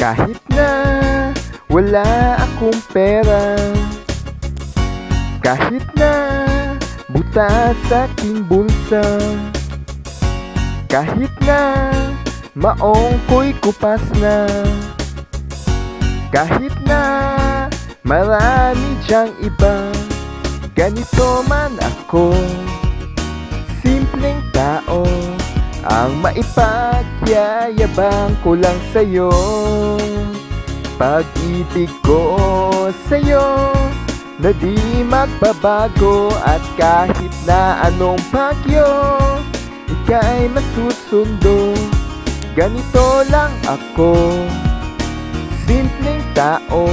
Kahit na wala akong pera, kahit na butas aking bulsa, kahit na maong ko'y kupas na, kahit na marami diyang iba, ganito man ako, simpleng tao. Ang maipagyayabang ko lang sa'yo, pag-ibig ko sa'yo na di magbabago. At kahit na anong bagyo, ika'y masusundo. Ganito lang ako, simpleng tao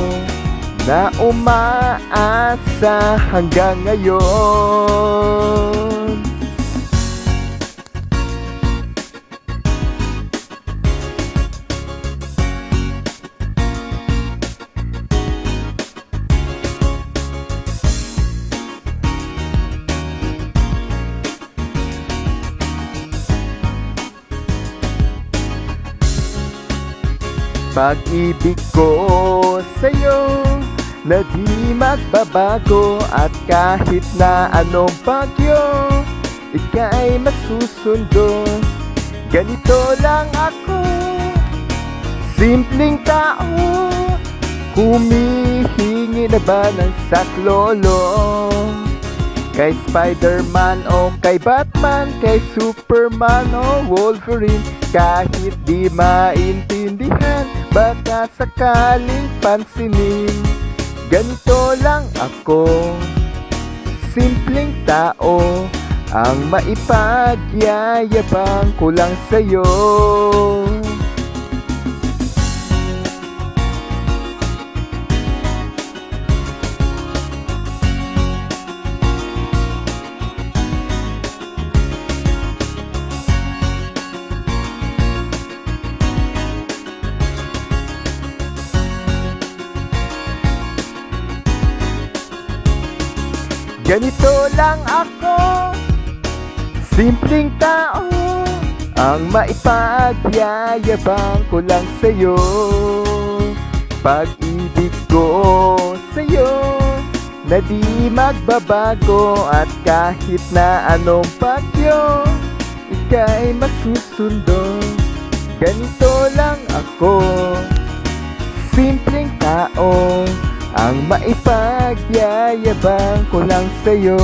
na umaasa hanggang ngayon. Pag-ibig ko sa'yo na di magbabago. At kahit na anong bagyo, ika'y masusundo. Ganito lang ako, simpleng tao, humihingi na ba ng saklolo? Kay Spider-Man o kay Batman, kay Superman o Wolverine, kahit di maintindihan, baka sakaling pansinin. Ganito lang ako, simpleng tao, ang maipagyayabang ko lang sa'yo. Ganito lang ako, simpleng tao, ang maipagyayabang ko lang sa'yo. Pag-ibig ko sa'yo na di magbabago. At kahit na anong bagyo, ika'y masusundo. Ganito lang ako, simpleng tao, ang maipagyayabang ko lang sa'yo.